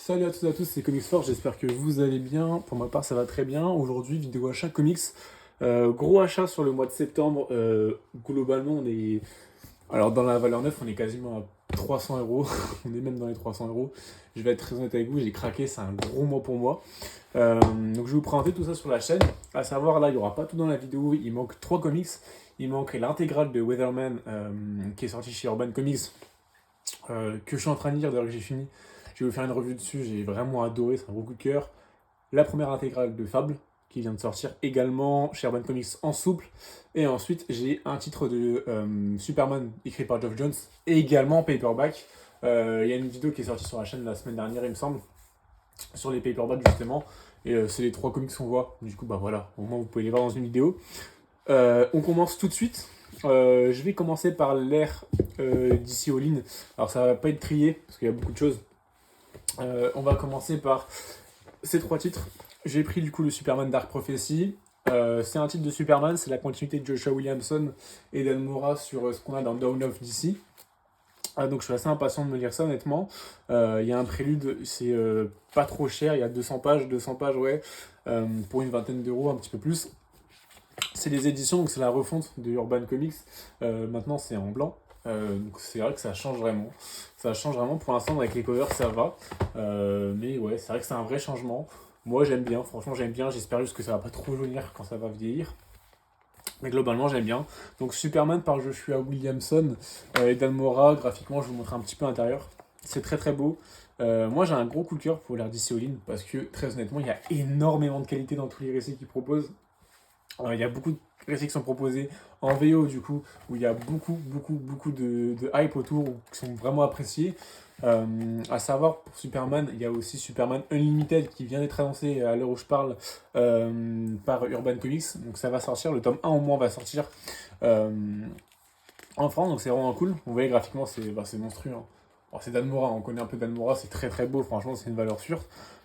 Salut à toutes et à tous, c'est Comics Force, j'espère que vous allez bien. Pour ma part, ça va très bien. Aujourd'hui, vidéo achat comics. Gros achat sur le mois de septembre. Globalement, on est. Alors, dans la valeur neuve, on est quasiment à 300 euros. On est même dans les 300 euros. Je vais être très honnête avec vous, j'ai craqué, c'est un gros mois pour moi. Donc, je vais vous présenter tout ça sur la chaîne. À savoir, là, il n'y aura pas tout dans la vidéo. Il manque 3 comics. Il manque l'intégrale de Weatherman qui est sortie chez Urban Comics. Que je suis en train de lire, d'ailleurs que j'ai fini. Je vais vous faire une revue dessus, j'ai vraiment adoré, c'est un gros coup de cœur. La première intégrale de Fable, qui vient de sortir également chez Urban Comics en souple. Et ensuite, j'ai un titre de Superman écrit par Geoff Johns, et également paperback. Il y a une vidéo qui est sortie sur la chaîne la semaine dernière, il me semble, sur les paperbacks justement. Et c'est les 3 comics qu'on voit. Du coup, bah voilà, au moins vous pouvez les voir dans une vidéo. On commence tout de suite. Je vais commencer par l'ère d'ici All-In. Alors ça va pas être trié, parce qu'il y a beaucoup de choses. On va commencer par ces 3 titres. J'ai pris du coup le Superman Dark Prophecy. C'est un titre de Superman, c'est la continuité de Joshua Williamson et Dan Mora sur ce qu'on a dans Dawn of DC. Donc je suis assez impatient de me lire ça honnêtement. Il y a un prélude, c'est pas trop cher, il y a 200 pages ouais, pour une vingtaine d'euros, un petit peu plus. C'est les éditions, donc c'est la refonte de Urban Comics. Maintenant c'est en blanc. Donc c'est vrai que ça change vraiment. Ça change vraiment. Pour l'instant, avec les covers, ça va. Mais ouais, c'est vrai que c'est un vrai changement. Moi, j'aime bien. Franchement, j'aime bien. J'espère juste que ça va pas trop jaunir quand ça va vieillir. Mais globalement, j'aime bien. Donc Superman par Joshua Williamson et Dan Mora. Graphiquement, je vous montre un petit peu l'intérieur. C'est très très beau. Moi, j'ai un gros coup de cœur pour l'ère DC All-In parce que très honnêtement, il y a énormément de qualité dans tous les récits qu'ils proposent. Il y a beaucoup de récits qui sont proposés en VO du coup, où il y a beaucoup de hype autour, qui sont vraiment appréciés. À savoir, pour Superman, il y a aussi Superman Unlimited qui vient d'être annoncé à l'heure où je parle par Urban Comics. Donc ça va sortir, le tome 1 au moins va sortir euh, en France, donc c'est vraiment cool. Vous voyez, graphiquement, c'est monstrueux, hein. Alors, c'est Dan Mora, on connaît un peu Dan Mora, c'est très très beau, franchement, c'est une valeur sûre.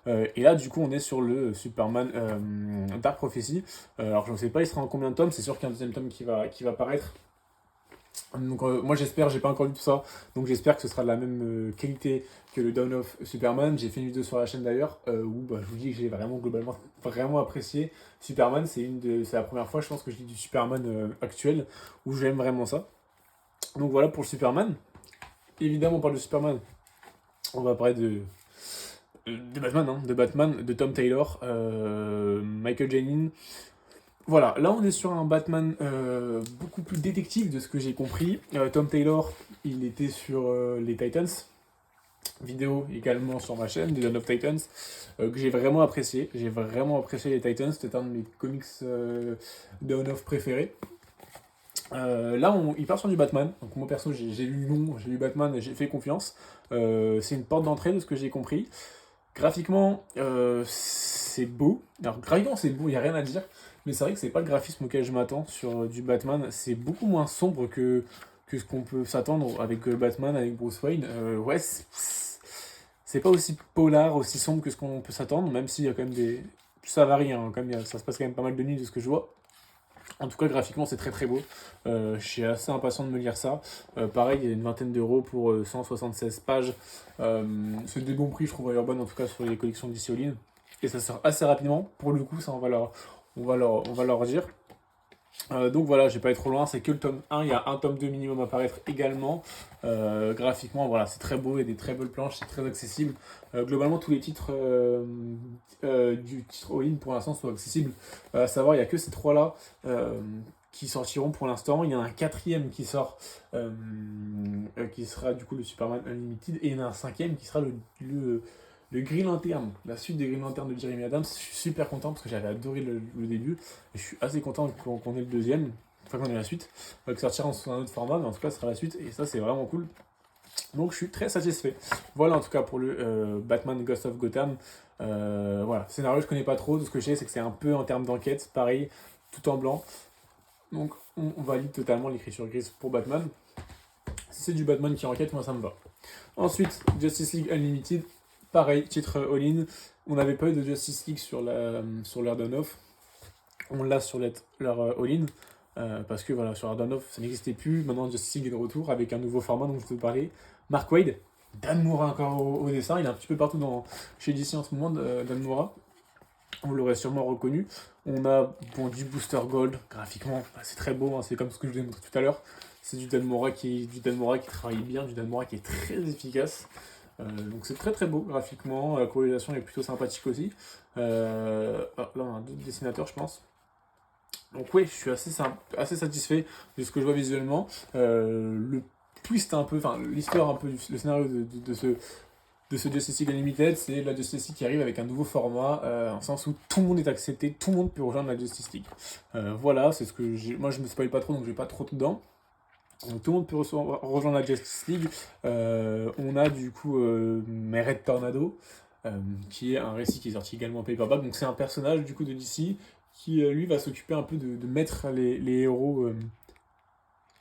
Et là, du coup, on est sur le Superman Dark Prophecy. Alors, je ne sais pas, il sera en combien de tomes, c'est sûr qu'il y a un deuxième tome qui va paraître. Donc, moi, j'espère, j'ai pas encore lu tout ça, donc j'espère que ce sera de la même qualité que le Dawn of Superman. J'ai fait une vidéo sur la chaîne d'ailleurs, où bah, je vous dis que j'ai vraiment, globalement, vraiment apprécié Superman. C'est la première fois, je pense, que je lis du Superman actuel, où j'aime vraiment ça. Donc voilà pour le Superman. Évidemment, on parle de Superman. On va parler de Batman, hein, de Tom Taylor, Michael Janin. Voilà, là on est sur un Batman beaucoup plus détective de ce que j'ai compris. Tom Taylor, il était sur les Titans. Vidéo également sur ma chaîne, The Dawn of Titans, que j'ai vraiment apprécié. J'ai vraiment apprécié les Titans, c'était un de mes comics Dawn of préférés. Là, il part sur du Batman. Donc moi perso, j'ai lu le nom, j'ai lu Batman et j'ai fait confiance. C'est une porte d'entrée de ce que j'ai compris. Graphiquement, c'est beau. Alors graphiquement, c'est beau, il n'y a rien à dire. Mais c'est vrai que c'est pas le graphisme auquel je m'attends sur du Batman. C'est beaucoup moins sombre que ce qu'on peut s'attendre avec Batman, avec Bruce Wayne. Ouais, c'est pas aussi polar, aussi sombre que ce qu'on peut s'attendre, même s'il y a quand même des... Ça varie, hein, quand même, ça se passe quand même pas mal de nuits de ce que je vois. En tout cas, graphiquement, c'est très très beau. Je suis assez impatient de me lire ça. Pareil, il y a une vingtaine d'euros pour 176 pages. C'est des bons prix, je trouve, à Urban, en tout cas, sur les collections d'ici All-In. Et ça sort assez rapidement. Pour le coup, ça, on va leur dire. Donc voilà, je vais pas être trop loin, c'est que le tome 1, il y a un tome 2 minimum à apparaître également. Graphiquement, voilà, c'est très beau, il y a des très belles planches, c'est très accessible. Globalement, tous les titres du titre All-In pour l'instant sont accessibles. À savoir, il n'y a que ces 3-là qui sortiront pour l'instant. Il y en a un quatrième qui sort, qui sera du coup le Superman Unlimited, et il y en a un cinquième qui sera le Green Lantern, la suite des Green Lantern de Jeremy Adams. Je suis super content parce que j'avais adoré le début. Et je suis assez content qu'on ait le deuxième, enfin qu'on ait la suite. Qui sortira sous un autre format, mais en tout cas, ce sera la suite. Et ça, c'est vraiment cool. Donc, je suis très satisfait. Voilà, en tout cas, pour le Batman Ghost of Gotham. Voilà, scénario, je connais pas trop. Tout ce que je sais, c'est que c'est un peu en termes d'enquête, pareil, tout en blanc. Donc, on valide totalement l'écriture grise pour Batman. Si c'est du Batman qui enquête, moi, ça me va. Ensuite, Justice League Unlimited. Pareil, titre all-in. On n'avait pas eu de Justice League sur leur Dawn-Off. On l'a sur leur all-in. Parce que voilà, sur leur Dawn-Off, ça n'existait plus. Maintenant, Justice League est de retour avec un nouveau format dont je te parlais. Mark Waid, Dan Mora encore au dessin, il est un petit peu partout chez DC en ce moment, Dan Mora. Vous l'aurez sûrement reconnu. On a bon, du Booster Gold, graphiquement, bah, c'est très beau, hein, c'est comme ce que je vous ai montré tout à l'heure. C'est du Dan Mora qui travaille bien, du Dan Mora qui est très efficace. Donc c'est très très beau graphiquement, la colorisation est plutôt sympathique aussi. Là on a d'autres dessinateurs je pense. Donc oui, je suis assez satisfait de ce que je vois visuellement. Le twist un peu, enfin l'histoire un peu, le scénario de ce Justice League Unlimited, c'est la Justice League qui arrive avec un nouveau format, en sens où tout le monde est accepté, tout le monde peut rejoindre la Justice League. Voilà, c'est ce que j'ai. Moi je me spoil pas trop donc j'ai pas trop dedans. Donc tout le monde peut rejoindre la Justice League. On a du coup Red Tornado, qui est un récit qui est sorti également en paperback. Donc c'est un personnage du coup de DC qui lui va s'occuper un peu de mettre les héros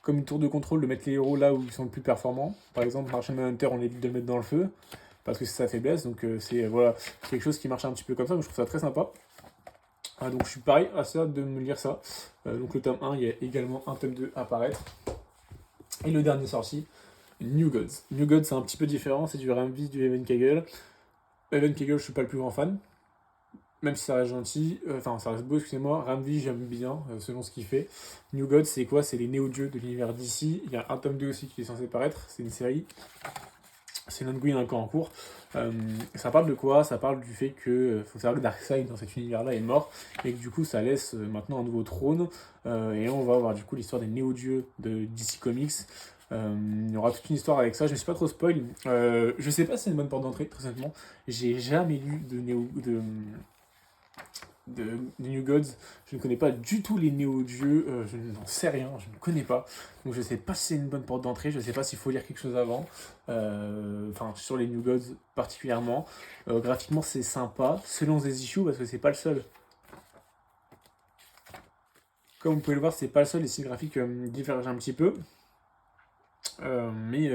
comme une tour de contrôle, de mettre les héros là où ils sont le plus performants. Par exemple, Martian Manhunter, on évite de le mettre dans le feu parce que c'est sa faiblesse. Donc c'est voilà, quelque chose qui marche un petit peu comme ça. Donc je trouve ça très sympa. Donc je suis pareil, assez hâte de me lire ça. Donc le tome 1, il y a également un tome 2 à apparaître. Et le dernier sorti, New Gods. New Gods, c'est un petit peu différent, c'est du Ramvis, du Evan Kegel. Evan Kegel, je suis pas le plus grand fan, même si ça reste gentil, enfin ça reste beau, excusez-moi. Ramvis, j'aime bien, selon ce qu'il fait. New Gods, c'est quoi? C'est les néo-dieux de l'univers d'ici. Il y a un tome 2 aussi qui est censé paraître, c'est une série. C'est un ongoing encore en cours. Ça parle de quoi? Ça parle du fait que faut savoir que Darkseid dans cet univers-là est mort et que du coup ça laisse maintenant un nouveau trône et on va avoir du coup l'histoire des néo-dieux de DC Comics. Il y aura toute une histoire avec ça. Je ne me suis pas trop spoil. Je sais pas si c'est une bonne porte d'entrée, très honnêtement. J'ai jamais lu de New Gods. Je ne connais pas du tout les néo-dieux, je n'en sais rien, je ne connais pas. Donc je sais pas si c'est une bonne porte d'entrée, je sais pas s'il faut lire quelque chose avant. Enfin, sur les New Gods particulièrement. Graphiquement, c'est sympa, selon les issues, parce que c'est pas le seul. Comme vous pouvez le voir, c'est pas le seul, les styles graphiques divergent un petit peu. Mais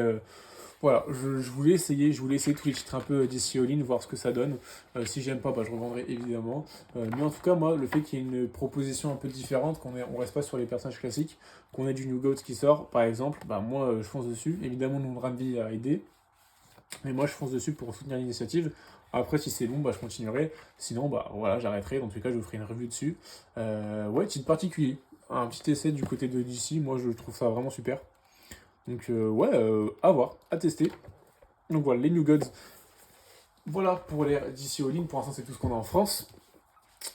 voilà, je voulais essayer tous les titres un peu d'ici All-In, voir ce que ça donne. Si j'aime pas, bah, je revendrai évidemment. Mais en tout cas, moi, le fait qu'il y ait une proposition un peu différente, on reste pas sur les personnages classiques, qu'on ait du New Gods qui sort, par exemple, bah moi, je fonce dessus. Évidemment, mon Ramvi a aidé, mais moi, je fonce dessus pour soutenir l'initiative. Après, si c'est bon, bah, je continuerai. Sinon, bah voilà, j'arrêterai. Dans tous les cas, je vous ferai une review dessus. Ouais, titre particulier. Un petit essai du côté de DC, moi, je trouve ça vraiment super. Donc ouais, à voir, à tester. Donc voilà, les New Gods. Voilà pour les DC All-In. Pour l'instant, c'est tout ce qu'on a en France.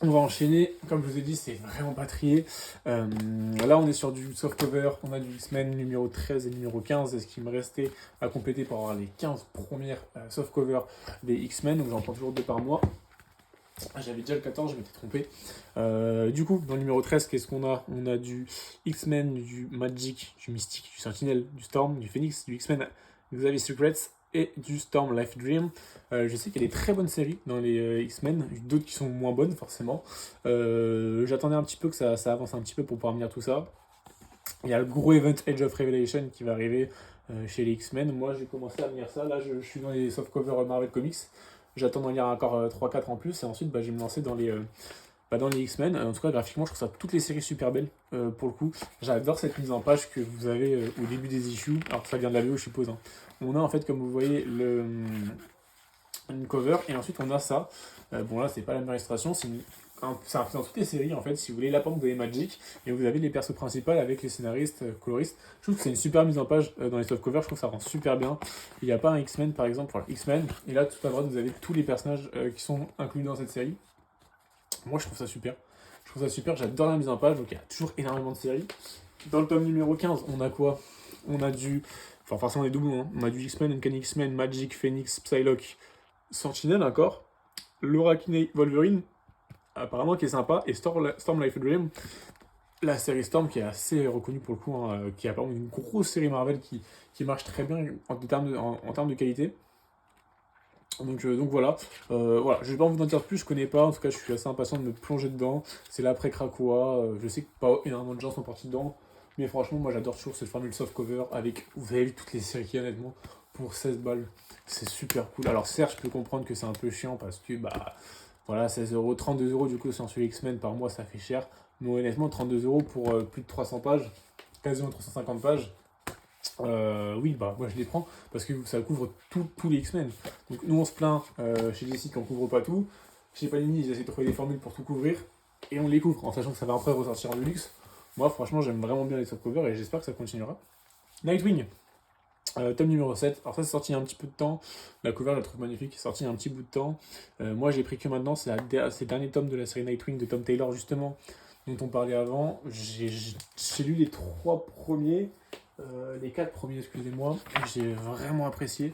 On va enchaîner. Comme je vous ai dit, c'est vraiment pas trié. Là, on est sur du softcover. On a du X-Men numéro 13 et numéro 15. Et ce qui me restait à compléter pour avoir les 15 premières softcovers des X-Men. Donc j'en prends toujours 2 par mois. J'avais déjà le 14, je m'étais trompé. Du coup, dans le numéro 13, qu'est-ce qu'on a? On a du X-Men, du Magic, du Mystique, du Sentinel, du Storm, du Phoenix, du X-Men Xavier Secrets et du Storm Life Dream. Je sais qu'il y a des très bonnes séries dans les X-Men, d'autres qui sont moins bonnes forcément. J'attendais un petit peu que ça avance un petit peu pour pouvoir me lire tout ça. Il y a le gros event Age of Revelation qui va arriver chez les X-Men. Moi, j'ai commencé à lire ça. Là, je suis dans les softcovers Marvel Comics. J'attends d'en lire encore 3-4 en plus. Et ensuite, bah, je vais me lancer dans les X-Men. En tout cas, graphiquement, je trouve ça toutes les séries super belles pour le coup. J'adore cette mise en page que vous avez au début des issues. Alors, ça vient de la VO, je suppose. Hein. On a en fait, comme vous voyez, une cover. Et ensuite, on a ça. Bon, là, c'est pas la même illustration. C'est un peu dans toutes les séries en fait. Si vous voulez, là, par exemple, vous avez Magic et vous avez les persos principaux avec les scénaristes, coloristes. Je trouve que c'est une super mise en page dans les softcovers. Je trouve que ça rend super bien. Il n'y a pas un X-Men par exemple, pour X-Men. Et là, tout à droite, vous avez tous les personnages qui sont inclus dans cette série. Moi, je trouve ça super. Je trouve ça super. J'adore la mise en page. Donc, il y a toujours énormément de séries. Dans le tome numéro 15, on a quoi? On a du. Enfin, forcément, les doublons. Hein. On a du X-Men, Uncanny X-Men, Magic, Phoenix, Psylocke, Sentinel encore. Laura Kinney, Wolverine apparemment qui est sympa, et Storm Life Dream, la série Storm qui est assez reconnue pour le coup, hein, qui est apparemment une grosse série Marvel qui marche très bien en termes de qualité. Donc voilà, voilà, je vais pas vous en dire plus, je connais pas, en tout cas je suis assez impatient de me plonger dedans, c'est l'après Krakoa, je sais que pas énormément de gens sont partis dedans, mais franchement moi j'adore toujours cette formule softcover avec, vous avez vu toutes les séries qu'il y a honnêtement, pour 16 balles, c'est super cool. Alors certes je peux comprendre que c'est un peu chiant parce que bah voilà, 16 euros, 32 euros du coup sur les X-Men par mois, ça fait cher. Mais honnêtement, 32 euros pour plus de 300 pages, quasiment 350 pages, Oui, bah moi je les prends parce que ça couvre tous les X-Men. Donc nous on se plaint chez DC qu'on couvre pas tout. Chez Panini, ils essaient de trouver des formules pour tout couvrir et on les couvre en sachant que ça va après ressortir en Deluxe. Moi franchement j'aime vraiment bien les softcovers et j'espère que ça continuera. Nightwing, tome numéro 7. Alors ça c'est sorti il y a un petit peu de temps. La cover je la trouve magnifique, c'est sorti il y a un petit bout de temps. Moi j'ai pris que maintenant, c'est le dernier tome de la série Nightwing de Tom Taylor justement, dont on parlait avant. J'ai lu les 3 premiers, les 4 premiers excusez-moi. J'ai vraiment apprécié.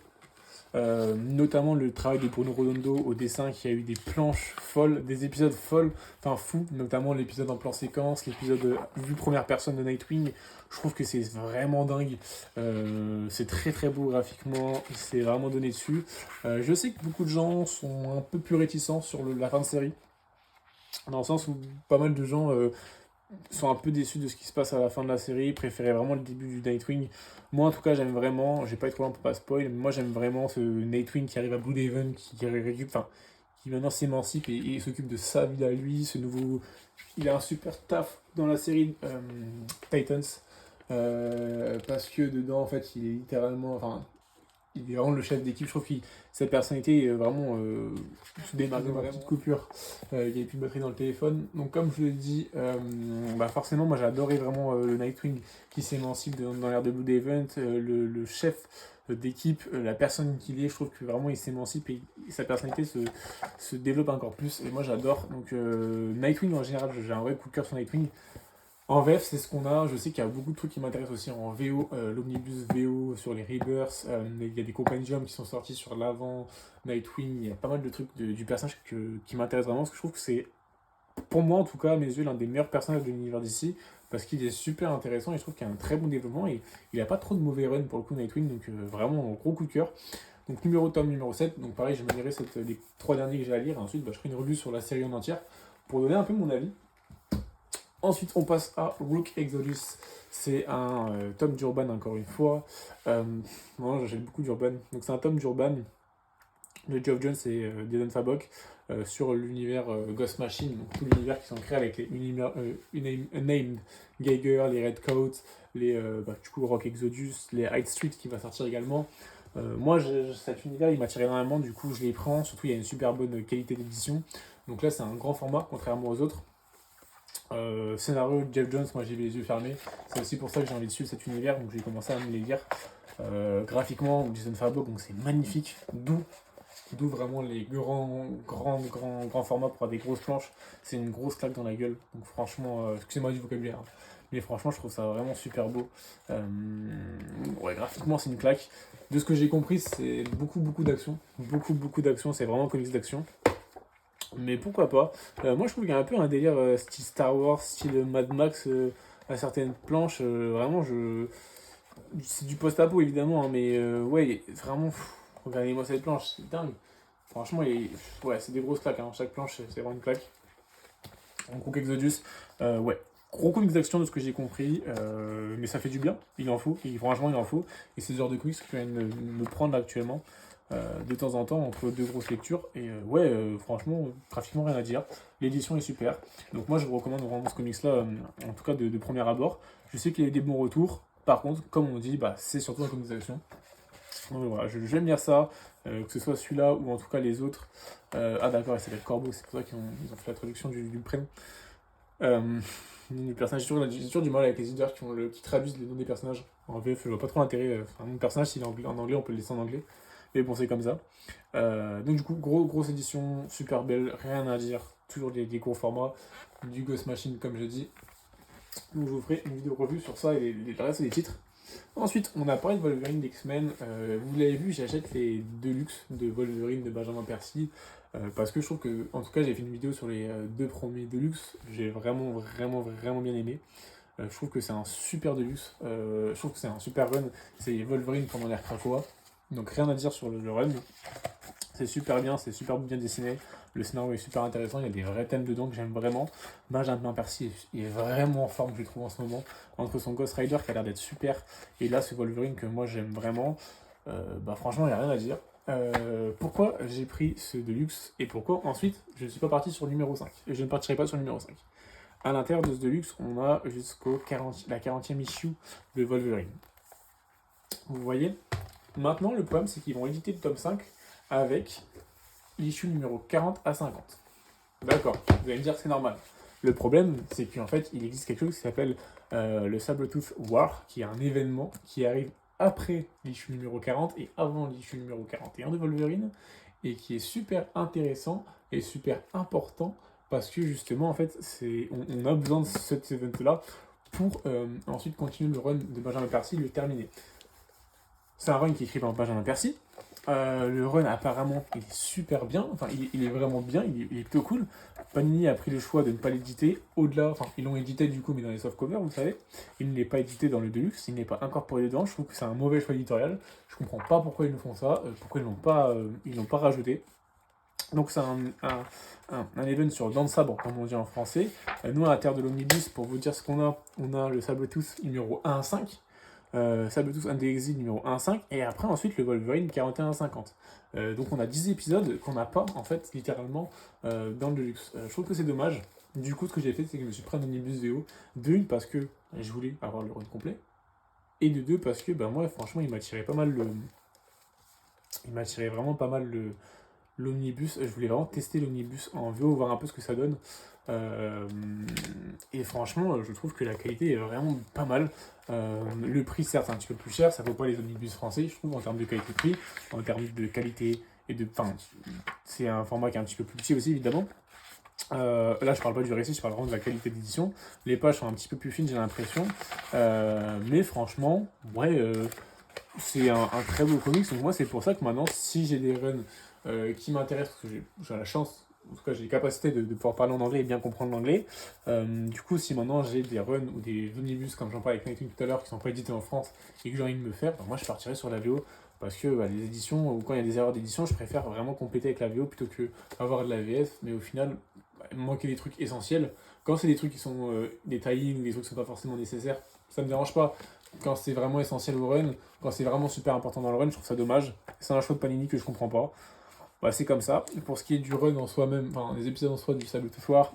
Notamment le travail de Bruno Redondo au dessin qui a eu des planches folles, des épisodes folles, enfin fous, notamment l'épisode en plan séquence, l'épisode vue première personne de Nightwing. Je trouve que c'est vraiment dingue. C'est très très beau graphiquement, c'est vraiment donné dessus. Je sais que beaucoup de gens sont un peu plus réticents sur la fin de série, dans le sens où pas mal de gens sont un peu déçus de ce qui se passe à la fin de la série, préféraient vraiment le début du Nightwing. Moi en tout cas j'aime vraiment, j'ai pas été trop loin pour pas spoil, mais moi j'aime vraiment ce Nightwing qui arrive à Blüdhaven, qui maintenant s'émancipe et s'occupe de sa vie à lui, ce nouveau... Il a un super taf dans la série Titans, parce que dedans en fait il est littéralement, enfin il est vraiment le chef d'équipe. Je trouve que sa personnalité est vraiment se démarque dans la petite coupure. Il n'y avait plus de batterie dans le téléphone. Donc, comme je l'ai dit, bah forcément, moi j'ai adoré vraiment le Nightwing qui s'émancipe dans l'ère de Blüdhaven. Le chef d'équipe, la personne qu'il est, je trouve que vraiment il s'émancipe et sa personnalité se développe encore plus. Et moi j'adore. Donc, Nightwing en général, j'ai un vrai coup de cœur sur Nightwing. En VF, c'est ce qu'on a. Je sais qu'il y a beaucoup de trucs qui m'intéressent aussi en VO. L'Omnibus VO sur les Rebirths. Il y a des compendiums qui sont sortis sur l'avant, Nightwing. Il y a pas mal de trucs du personnage qui m'intéressent vraiment. Parce que je trouve que c'est, pour moi en tout cas, à mes yeux, l'un des meilleurs personnages de l'univers d'ici. Parce qu'il est super intéressant et je trouve qu'il a un très bon développement. Et il n'a pas trop de mauvais run pour le coup, Nightwing. Donc vraiment, un gros coup de cœur. Donc tome numéro 7. Donc pareil, je me lirai les 3 derniers que j'ai à lire. Et ensuite, je ferai une revue sur la série en entière pour donner un peu mon avis. Ensuite, on passe à Rook Exodus. C'est un tome d'Urban, encore une fois. Moi, j'aime beaucoup d'Urban. Donc, c'est un tome d'Urban de Geoff Jones et Jason Fabok sur l'univers Ghost Machine. Donc, tout l'univers qui sont créés avec les Unnamed Geiger, les Redcoats, du coup, Rock Exodus, les Hyde Street qui va sortir également. Moi, cet univers, il m'attire énormément. Du coup, je les prends. Surtout, il y a une super bonne qualité d'édition. Donc là, c'est un grand format, contrairement aux autres. Scénario de Geoff Jones, moi j'ai les yeux fermés. C'est aussi pour ça que j'ai envie de suivre cet univers, donc j'ai commencé à me les lire. Graphiquement, Jason Fabok, donc c'est magnifique, d'où vraiment les grands formats pour avoir des grosses planches. C'est une grosse claque dans la gueule, donc franchement, excusez-moi du vocabulaire, hein, mais franchement je trouve ça vraiment super beau. Ouais, graphiquement c'est une claque. De ce que j'ai compris, c'est beaucoup d'action, beaucoup d'action, c'est vraiment un comics d'action. Mais pourquoi pas. Moi je trouve qu'il y a un peu un délire style Star Wars, style Mad Max à certaines planches. Vraiment, c'est du post-apo évidemment, hein, mais ouais, vraiment, regardez-moi cette planche, c'est dingue. Franchement, ouais, c'est des grosses claques. Hein. Chaque planche, c'est vraiment une claque. Donc, Rook Exodus, ouais. Gros comics d'action de ce que j'ai compris, mais ça fait du bien, il en faut, franchement il en faut. Et c'est ce genre de comics que je viens de me prendre là, actuellement. De temps en temps entre 2 grosses lectures et franchement graphiquement rien à dire, l'édition est super, donc moi je vous recommande vraiment ce comics là, en tout cas de premier abord. Je sais qu'il y a eu des bons retours, par contre comme on dit, c'est surtout un comics d'action, donc voilà, je vais me lire ça, que ce soit celui-là ou en tout cas les autres. Ah d'accord, il s'appelle Corbeau, c'est pour ça qu'ils ont fait la traduction du prénom du personnage. J'ai toujours du mal avec les éditeurs qui traduisent les noms des personnages en VF. Je vois pas trop l'intérêt. Mon personnage, s'il est en anglais, on peut le laisser en anglais. Mais bon, c'est comme ça. Donc, du coup, grosse édition, super belle, rien à dire. Toujours des gros formats, du Ghost Machine, comme je dis. Donc, je vous ferai une vidéo revue sur ça et le reste des titres. Ensuite, on a parlé de Wolverine d'X-Men. Vous l'avez vu, j'achète les Deluxe de Wolverine de Benjamin Percy. Parce que je trouve que, en tout cas, j'ai fait une vidéo sur les 2 premiers Deluxe. J'ai vraiment bien aimé. Je trouve que c'est un super Deluxe. Je trouve que c'est un super run. C'est Wolverine pendant l'ère Krakoa. Donc rien à dire sur le run. C'est super bien, c'est super bien dessiné. Le scénario est super intéressant, il y a des vrais thèmes dedans que j'aime vraiment. Benjamin Percy est vraiment en forme, je le trouve en ce moment. Entre son Ghost Rider qui a l'air d'être super, et là ce Wolverine que moi j'aime vraiment. Franchement, il n'y a rien à dire. Pourquoi j'ai pris ce Deluxe et pourquoi ensuite je ne suis pas parti sur le numéro 5. Et je ne partirai pas sur le numéro 5. À l'intérieur de ce Deluxe, on a jusqu'au la 40e issue de Wolverine. Vous voyez? Maintenant, le problème, c'est qu'ils vont éditer le tome 5 avec l'issue numéro 40 à 50. D'accord, vous allez me dire que c'est normal. Le problème, c'est qu'en fait, il existe quelque chose qui s'appelle le Sabretooth War, qui est un événement qui arrive après l'issue numéro 40 et avant l'issue numéro 41 de Wolverine, et qui est super intéressant et super important parce que justement, en fait, on a besoin de cet event-là pour ensuite continuer le run de Benjamin Percy et le terminer. C'est un run qui est écrit par Benjamin Percy. Le run, apparemment, il est super bien. Enfin, il est vraiment bien. Il est plutôt cool. Panini a pris le choix de ne pas l'éditer au-delà. Enfin, ils l'ont édité du coup, mais dans les softcovers, vous savez. Il ne l'est pas édité dans le Deluxe. Il n'est pas incorporé dedans. Je trouve que c'est un mauvais choix éditorial. Je comprends pas pourquoi ils nous font ça. Pourquoi ils l'ont pas rajouté. Donc, c'est un event sur Dents de Sabre, comme on dit en français. Nous, à la Terre de l'Omnibus, pour vous dire ce qu'on a, on a le Sabretooth numéro 1 à 5. Sabretooth and the Exit numéro 1 à 5, et après ensuite le Wolverine 41 à 50. Donc on a 10 épisodes qu'on n'a pas en fait littéralement dans le Deluxe. Je trouve que c'est dommage. Du coup ce que j'ai fait c'est que je me suis pris un omnibus VO, de une parce que je voulais avoir le run complet, et de deux parce que moi franchement il m'attirait pas mal il m'attirait vraiment pas mal l'omnibus. Je voulais vraiment tester l'omnibus en VO, voir un peu ce que ça donne. Et franchement, je trouve que la qualité est vraiment pas mal. Le prix, certes, c'est un petit peu plus cher, ça vaut pas les omnibus français, je trouve, en termes de qualité-prix, en termes de qualité et de. Enfin, c'est un format qui est un petit peu plus petit aussi, évidemment. Là, je parle pas du récit, je parle vraiment de la qualité d'édition. Les pages sont un petit peu plus fines, j'ai l'impression. Mais franchement, ouais, c'est un très beau comics. Donc, moi, c'est pour ça que maintenant, si j'ai des runs qui m'intéressent, parce que j'ai la chance, en tout cas, j'ai les capacités de pouvoir parler en anglais et bien comprendre l'anglais. Du coup, si maintenant j'ai des runs ou des omnibus, comme j'en parlais avec Nathan tout à l'heure, qui sont pas édités en France et que j'ai envie de me faire, moi, je partirais sur la VO. Parce que les éditions, ou quand il y a des erreurs d'édition, je préfère vraiment compléter avec la VO plutôt que avoir de la VF. Mais au final, manquer des trucs essentiels. Quand c'est des trucs qui sont des tie-in ou des trucs qui sont pas forcément nécessaires, ça me dérange pas. Quand c'est vraiment essentiel au run, quand c'est vraiment super important dans le run, je trouve ça dommage. C'est un choix de Panini que je comprends pas. C'est comme ça. Pour ce qui est du run en soi-même, enfin des épisodes en soi du Sabretooth War,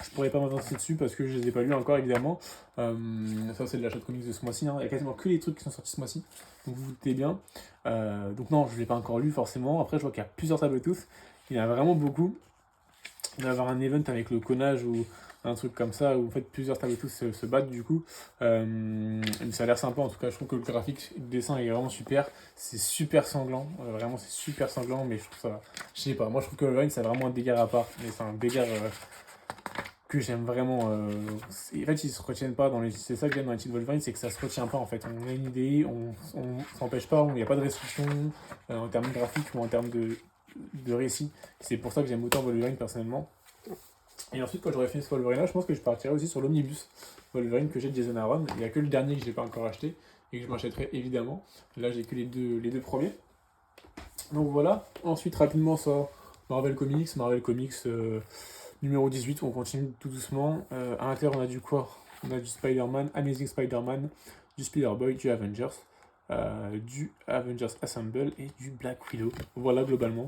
je pourrais pas m'avancer dessus parce que je les ai pas lus encore évidemment. Ça c'est de l'achat de comics de ce mois-ci. Il y a quasiment que les trucs qui sont sortis ce mois-ci. Donc vous vous doutez bien. Donc non, je l'ai pas encore lu forcément. Après je vois qu'il y a plusieurs Sabretooth. Il y en a vraiment beaucoup. D'avoir un event avec le Connage ou un truc comme ça où en fait plusieurs Sabretooth se battent du coup. Ça a l'air sympa en tout cas. Je trouve que le graphique, le dessin est vraiment super. C'est super sanglant. Vraiment c'est super sanglant, mais je trouve ça. Je sais pas. Moi je trouve que Wolverine c'est vraiment un dégât à part. Mais c'est un dégât que j'aime vraiment. En fait, ils se retiennent pas dans les. C'est ça que j'aime dans les titres Wolverine, c'est que ça se retient pas en fait. On a une idée, on s'empêche pas, il n'y a pas de restriction en termes graphiques ou en termes de récit. C'est pour ça que j'aime autant Wolverine personnellement. Et ensuite, quand j'aurai fini ce Wolverine là, je pense que je partirai aussi sur l'omnibus Wolverine que j'ai de Jason Aaron. Il n'y a que le dernier que j'ai pas encore acheté et que je m'achèterai évidemment. Là, j'ai que les deux premiers. Donc voilà. Ensuite, rapidement, ça Marvel Comics. Marvel Comics. Numéro 18, on continue tout doucement. À l'intérieur, on a du quoi? On a du Spider-Man, Amazing Spider-Man, du Spider-Boy, du Avengers Assemble et du Black Widow. Voilà, globalement.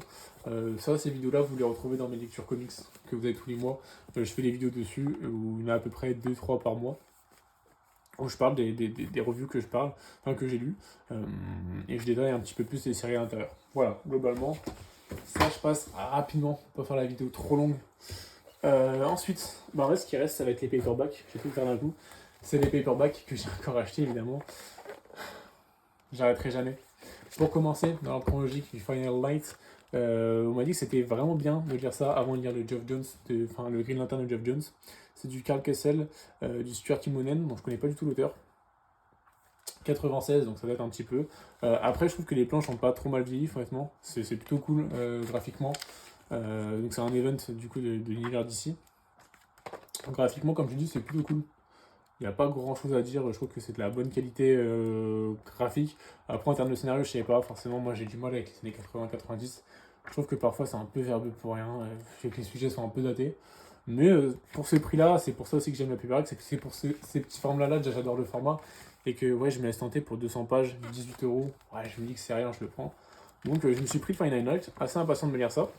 Ça, ces vidéos-là, vous les retrouvez dans mes lectures comics que vous avez tous les mois. Je fais des vidéos dessus, où il y en a à peu près 2-3 par mois. Où je parle des revues que je parle, enfin que j'ai lues. Et je détaille un petit peu plus les séries à l'intérieur. Voilà, globalement. Ça, je passe rapidement pour pas faire la vidéo trop longue. Ensuite, ce qui reste, ça va être les paperbacks. Je vais tout faire d'un coup. C'est les paperbacks que j'ai encore acheté évidemment. J'arrêterai jamais. Pour commencer, dans la chronologique du Final Light, on m'a dit que c'était vraiment bien de lire ça avant de lire le Geoff Jones, le Green Lantern de Geoff Jones. C'est du Carl Kessel, du Stuart Immonen, dont je connais pas du tout l'auteur. 96, donc ça date un petit peu. Après, je trouve que les planches sont pas trop mal vieillies, honnêtement. C'est plutôt cool graphiquement. Donc c'est un event du coup de l'univers d'ici. Graphiquement, comme je dis, c'est plutôt cool. Il n'y a pas grand chose à dire, je trouve que c'est de la bonne qualité graphique. Après, en termes de scénario, je sais pas, forcément, moi j'ai du mal avec les années 80-90. Je trouve que parfois c'est un peu verbeux pour rien, fait que les sujets sont un peu datés. Mais pour ce prix-là, c'est pour ça aussi que j'aime la paperback, c'est que c'est pour ces petits formats-là, déjà j'adore le format. Et que ouais, je me laisse tenter pour 200 pages, 18 euros. Ouais, je me dis que c'est rien, je le prends. Donc je me suis pris Final Night, assez impatient de me lire ça.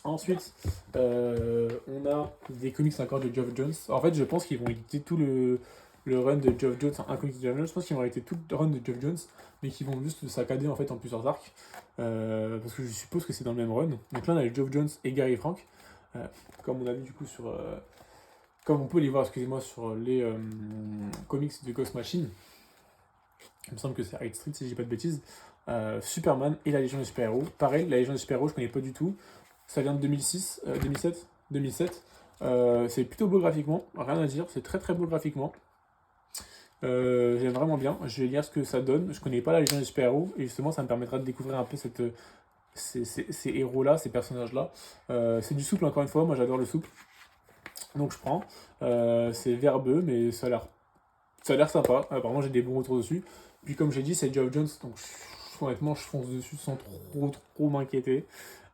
Ensuite, on a des comics encore de Geoff Jones. En fait, je pense qu'ils vont éditer tout le le run de Geoff Jones, un comics de Geoff Jones. Je pense qu'ils vont arrêter tout le run de Geoff Jones, mais qu'ils vont juste le saccader en fait en plusieurs arcs. Parce que je suppose que c'est dans le même run. Donc là, on a les Geoff Jones et Gary Frank. Comme on a vu du coup sur. Comme on peut les voir, excusez-moi, sur les comics de Ghost Machine. Il me semble que c'est Hate Street si je dis pas de bêtises. Superman et la Légion des super-héros. Pareil, la Légion des super-héros, je connais pas du tout. Ça vient de 2006, 2007. C'est plutôt beau graphiquement, rien à dire, c'est très très beau graphiquement. J'aime vraiment bien, je vais lire ce que ça donne. Je connais pas la Légion des super-héros, et justement ça me permettra de découvrir un peu ces héros-là, ces personnages-là. C'est du souple encore une fois, moi j'adore le souple. Donc je prends. C'est verbeux, mais ça a l'air sympa. Apparemment j'ai des bons retours dessus. Puis comme j'ai dit, c'est Geoff Jones, donc honnêtement je fonce dessus sans trop m'inquiéter.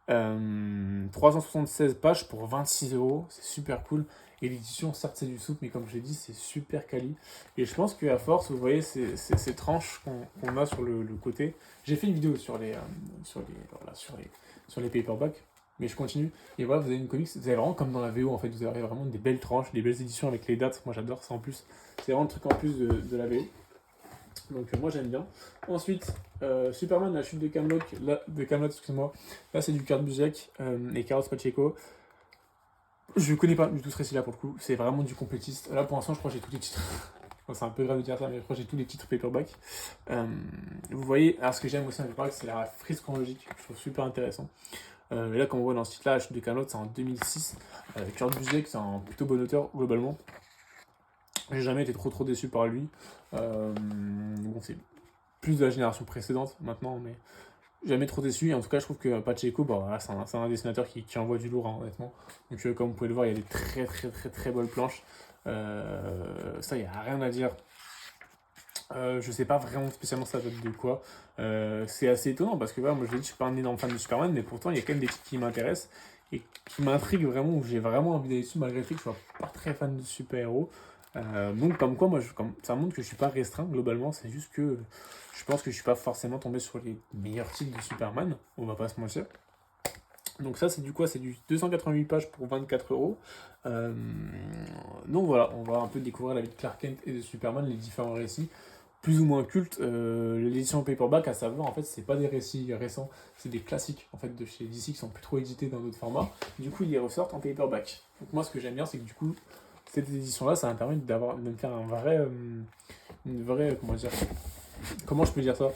376 pages pour 26€, c'est super cool. Et l'édition, certes, c'est du souple, mais comme je l'ai dit, c'est super quali. Et je pense qu'à force, vous voyez ces tranches qu'on a sur le côté. J'ai fait une vidéo sur les paperbacks, mais je continue. Et voilà, vous avez une comics, vous avez vraiment comme dans la VO, en fait, vous avez vraiment des belles tranches, des belles éditions avec les dates. Moi, j'adore ça en plus. C'est vraiment le truc en plus de la VO. Donc moi j'aime bien. Ensuite, Superman, la chute de Camelot, excusez-moi. Là c'est du Kurt Busiek et Carlos Pacheco. Je connais pas du tout ce récit là pour le coup. C'est vraiment du complétiste. Là pour l'instant je crois que j'ai tous les titres. Enfin, c'est un peu grave de dire ça, mais je crois que j'ai tous les titres paperback. Vous voyez, alors ce que j'aime aussi en paperback, c'est la frise chronologique. Je trouve super intéressant. Et là, comme on voit dans ce titre là, la chute de Camelot, c'est en 2006. Kurt Busiek, c'est un plutôt bon auteur globalement. J'ai jamais été trop déçu par lui. Bon, c'est plus de la génération précédente maintenant, mais jamais trop déçu. Et en tout cas, je trouve que Pacheco, bah, c'est un dessinateur qui envoie du lourd, hein, honnêtement. Donc, comme vous pouvez le voir, il y a des très belles planches. Ça, il n'y a rien à dire. Je sais pas vraiment spécialement ça date de quoi. C'est assez étonnant parce que voilà, moi je l'ai dit, je suis pas un énorme fan de Superman, mais pourtant il y a quand même des titres qui m'intéressent et qui m'intriguent vraiment, où j'ai vraiment envie d'aller dessus malgré le fait que je sois pas très fan de super-héros. Donc comme quoi, moi, ça montre que je suis pas restreint globalement, c'est juste que je pense que je suis pas forcément tombé sur les meilleurs titres de Superman, on va pas se mentir. Donc ça c'est du quoi? C'est du 288 pages pour 24€. Donc voilà, on va un peu découvrir la vie de Clark Kent et de Superman, les différents récits, plus ou moins cultes. L'édition paperback, à savoir, en fait, c'est pas des récits récents, c'est des classiques en fait de chez DC qui sont plus trop édités dans d'autres formats. Du coup, ils les ressortent en paperback. Donc moi, ce que j'aime bien, c'est que du coup, cette édition-là, ça va me permettre de me faire une vraie, comment dire, comment je peux dire ça,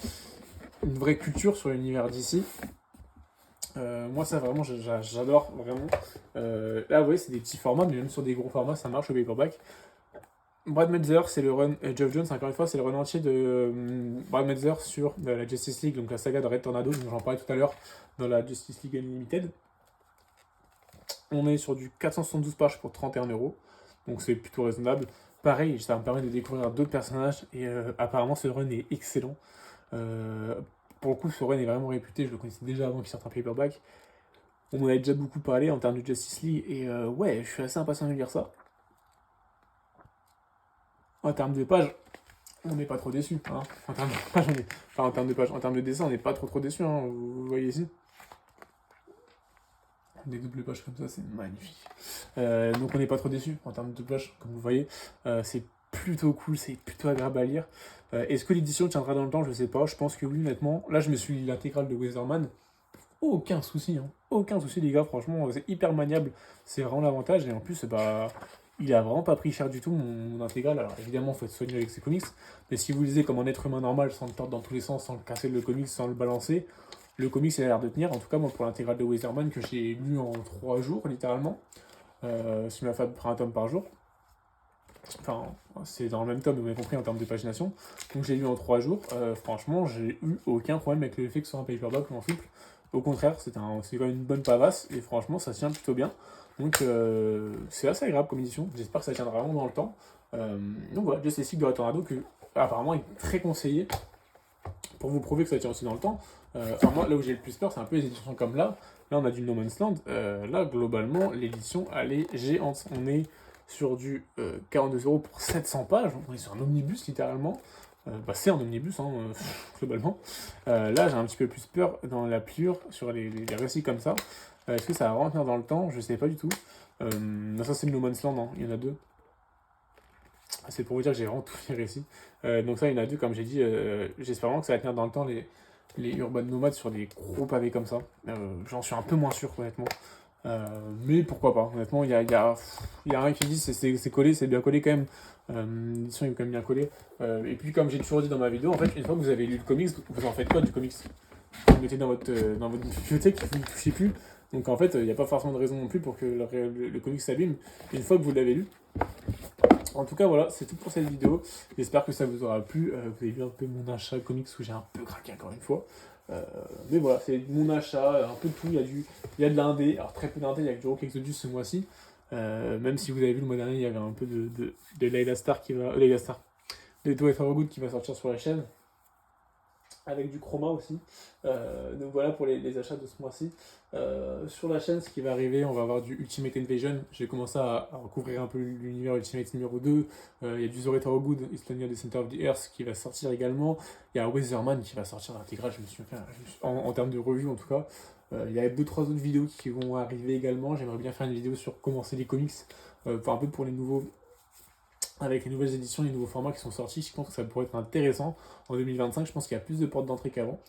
une vraie culture sur l'univers DC. Moi, ça vraiment, j'adore vraiment. Là, vous voyez, c'est des petits formats, mais même sur des gros formats, ça marche au paperback. Brad Meltzer, c'est le run. Geoff Jones, encore une fois, c'est le run entier de Brad Meltzer sur la Justice League, donc la saga de Red Tornado, dont j'en parlais tout à l'heure dans la Justice League Unlimited. On est sur du 472 pages pour 31€, donc c'est plutôt raisonnable. Pareil, ça me permet de découvrir d'autres personnages, et apparemment, ce run est excellent. Pour le coup, ce run est vraiment réputé, je le connaissais déjà avant qu'il sorte un paperback. On en avait déjà beaucoup parlé en termes de Justice League, et ouais, je suis assez impatient de lire ça. En termes de pages, on n'est pas trop déçu. Hein. En termes de pages, en termes de dessin, on n'est pas trop déçu. Hein. Vous voyez ici. Des doubles pages comme ça, c'est magnifique. Donc on n'est pas trop déçu en termes de pages, comme vous voyez. C'est plutôt cool, c'est plutôt agréable à lire. Est-ce que l'édition tiendra dans le temps? Je sais pas. Je pense que oui, honnêtement. Là, je me suis lu l'intégrale de Weatherman. Aucun souci, hein. Aucun souci, les gars. Franchement, c'est hyper maniable. C'est vraiment l'avantage. Et en plus, bah, il a vraiment pas pris cher du tout, mon intégral. Alors évidemment, il faut être soigné avec ses comics. Mais si vous lisez comme un être humain normal, sans le tordre dans tous les sens, sans le casser le comics, sans le balancer, le comics il a l'air de tenir. En tout cas, moi, pour l'intégrale de Weatherman, que j'ai lu en 3 jours, littéralement. Ce qui m'a fait à peu près un tome par jour. Enfin, c'est dans le même tome, vous m'avez compris, en termes de pagination. Donc j'ai lu en 3 jours. Franchement, j'ai eu aucun problème avec le fait que ce soit un paperback ou un souple. Au contraire, c'est quand même une bonne pavasse. Et franchement, ça tient plutôt bien. Donc c'est assez agréable comme édition. J'espère que ça tiendra vraiment dans le temps. Donc voilà, Justice League de Red Tornado, que apparemment est très conseillé pour vous prouver que ça tient aussi dans le temps. Enfin, moi, là où j'ai le plus peur, c'est un peu les éditions comme là. Là, on a du No Man's Land. Là, globalement, l'édition, elle est géante. On est sur du 42€ pour 700 pages. On est sur un omnibus, littéralement. Bah, c'est un omnibus, hein, globalement. Là, j'ai un petit peu plus peur dans la pliure sur les récits comme ça. Est-ce que ça va rentrer dans le temps? Je sais pas du tout. Ça, c'est le No Man's Land, hein. Il y en a deux. C'est pour vous dire que j'ai vraiment tout fait ici. Donc ça, il y en a deux, comme j'ai dit. J'espère vraiment que ça va tenir dans le temps les Urban Nomades sur des gros pavés comme ça. J'en suis un peu moins sûr, honnêtement. Mais pourquoi pas, honnêtement, il y a rien qui dit, c'est collé, c'est bien collé quand même. L'édition est quand même bien collée. Et puis, comme j'ai toujours dit dans ma vidéo, en fait, une fois que vous avez lu le comics, vous en faites quoi du comics? Vous le mettez dans votre bibliothèque, vous ne le touchez plus. Donc en fait, il n'y a pas forcément de raison non plus pour que le comics s'abîme. Une fois que vous l'avez lu, en tout cas, voilà, c'est tout pour cette vidéo. J'espère que ça vous aura plu. Vous avez vu un peu mon achat comics où j'ai un peu craqué encore une fois. Euh, mais voilà, c'est mon achat, un peu de tout. Il y a de l'indé, alors très peu d'indé, il y a que du Rock Exodus ce mois-ci. Même si vous avez vu le mois dernier, il y avait un peu de Layla Star qui va. Layla Star. De Do It For Good qui va sortir sur la chaîne avec du chroma aussi. Donc voilà pour les achats de ce mois-ci. Sur la chaîne, ce qui va arriver, on va avoir du Ultimate Invasion. J'ai commencé à recouvrir un peu l'univers Ultimate numéro 2. Il y a du Zoro Good, Estonia, The Center of the Earth qui va sortir également. Il y a Weatherman qui va sortir l'intégral, en termes de revue en tout cas. Il y a 2-3 autres vidéos qui vont arriver également. J'aimerais bien faire une vidéo sur comment c'est les comics, un peu pour les nouveaux avec les nouvelles éditions, les nouveaux formats qui sont sortis, je pense que ça pourrait être intéressant en 2025. Je pense qu'il y a plus de portes d'entrée qu'avant.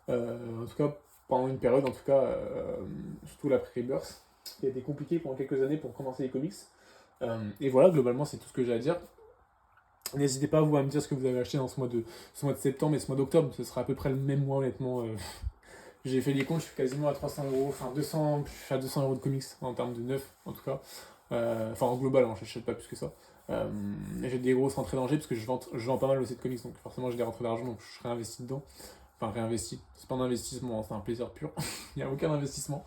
En tout cas, pendant une période, en tout cas, surtout l'après-Rebirth, qui a été compliqué pendant quelques années pour commencer les comics. Et voilà, globalement, c'est tout ce que j'ai à dire. N'hésitez pas vous à me dire ce que vous avez acheté dans ce mois de septembre et ce mois d'octobre. Ce sera à peu près le même mois, honnêtement. J'ai fait les comptes, je suis quasiment à 300 euros, enfin 200, je suis à 200 euros de comics en termes de neuf, en tout cas. Enfin, en global, hein, je n'achète pas plus que ça. J'ai des grosses rentrées d'argent parce que je vends pas mal aussi de comics, donc forcément j'ai des rentrées d'argent, donc je serai investi dedans. Enfin, réinvesti. C'est pas un investissement, hein, c'est un plaisir pur. Il n'y a aucun investissement.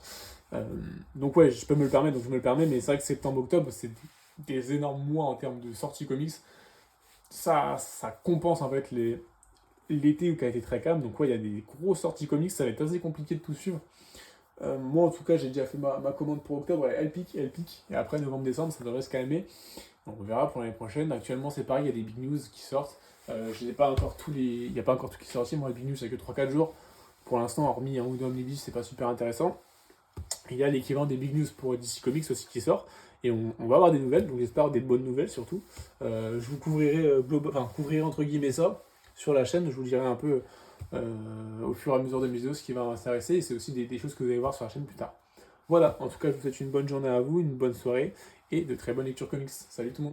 Donc ouais, je peux me le permettre, donc je me le permets, mais c'est vrai que septembre-octobre, c'est des énormes mois en termes de sorties comics. Ça compense en fait l'été où qui a été très calme, donc ouais, il y a des grosses sorties comics, ça va être assez compliqué de tout suivre. Moi en tout cas, j'ai déjà fait ma commande pour octobre, elle pique, et après novembre-décembre, ça devrait se calmer. Donc on verra pour l'année prochaine. Actuellement, c'est pareil, il y a des big news qui sortent. Je n'ai pas encore il n'y a pas encore tout qui est sorti. Moi, les big news, c'est que 3-4 jours. Pour l'instant, hormis un ou deux omnibus, c'est pas super intéressant. Il y a l'équivalent des big news pour DC Comics aussi qui sort. Et on va avoir des nouvelles, donc j'espère des bonnes nouvelles surtout. Je vous couvrirai, couvrirai entre guillemets ça sur la chaîne. Je vous dirai un peu au fur et à mesure de mes vidéos ce qui va m'intéresser. Et c'est aussi des choses que vous allez voir sur la chaîne plus tard. Voilà, en tout cas, je vous souhaite une bonne journée à vous, une bonne soirée et de très bonnes lectures comics. Salut tout le monde!